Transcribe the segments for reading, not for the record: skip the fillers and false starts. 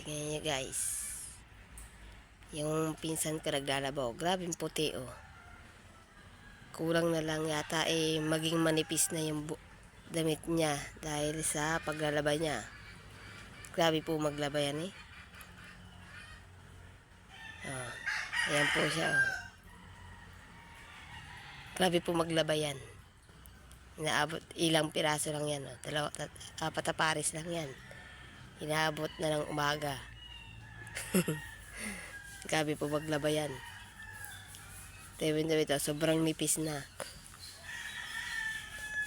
Tingnan niyo guys. Yung pinsan ko naglalabaw. Grabe yung puti oh. Kulang na lang yata maging manipis na yung damit niya dahil sa paglalaba niya. Grabe po maglaba yan eh. Oh, ayan po siya oh. Grabe po maglaba yan. Inaabot, ilang piraso lang yan oh. Apat na pares lang yan. Inaabot na ng umaga. Grabe po maglaba yan. Ito, sobrang nipis na.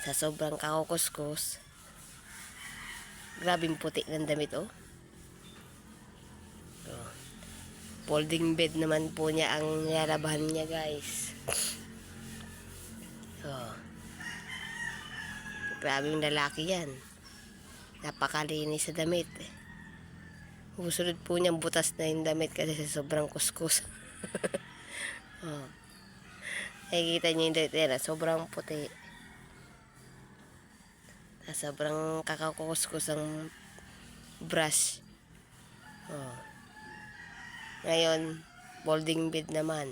Sa sobrang kakukuskus. Grabe yung puti ng damit oh. Oh. Folding bed naman po niya ang nilalabahan niya guys. Oh. Grabe yung lalaki yan. Napakalinis sa damit. Susunod po niyang butas na yung damit kasi sa sobrang kuskus. Oh. Nakikita niyo yung damit yan, sobrang puti. Sobrang kakakuskus ang brush. Oh. Ngayon, folding bed naman.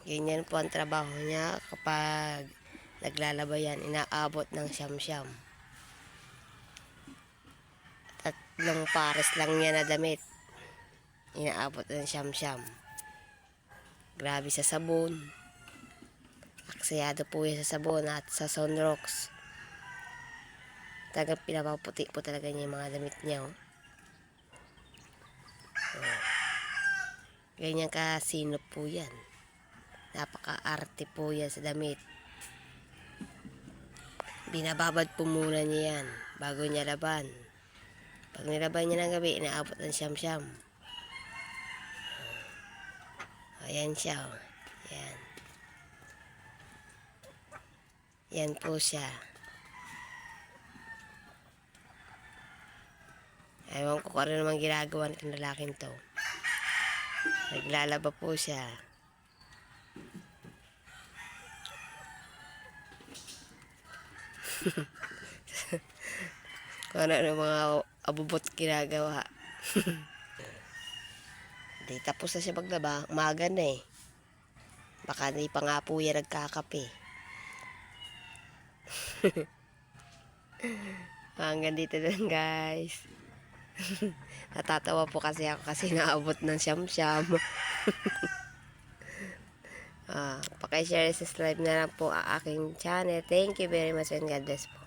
Ganyan po ang trabaho niya kapag naglalaba yan. Inaabot ng siyam-siyam. Tatlong pares lang niya na damit. Inaabot ng siyam-siyam. Grabe sa sabon. Aksayado po yan sa sabon at sa Sunrocks. Talagang pinapaputi po talaga niya yung mga damit niya. Oh. Oh. Ganyan kasinop po yan. Napaka-arte po yan sa damit. Binababad po muna niya yan bago niya laban. Pag nilaban niya ng gabi, inaabot ng siyam-siyam. Ayan siya. Oh. Ayan. Yan po siya. Ewan ko kung ano naman ginagawa ng lalaking to. Naglalaba po siya. Kung ano mga abubot ginagawa. Di tapos na siya maglaba. Umaga na eh. Baka di pa nga po yan nagkakape. Hanggang dito lang guys. Natatawa po kasi ako kasi naabot ng siyam-siyam. Paki-share, subscribe na lang po ang aking channel. Thank you very much and God bless po.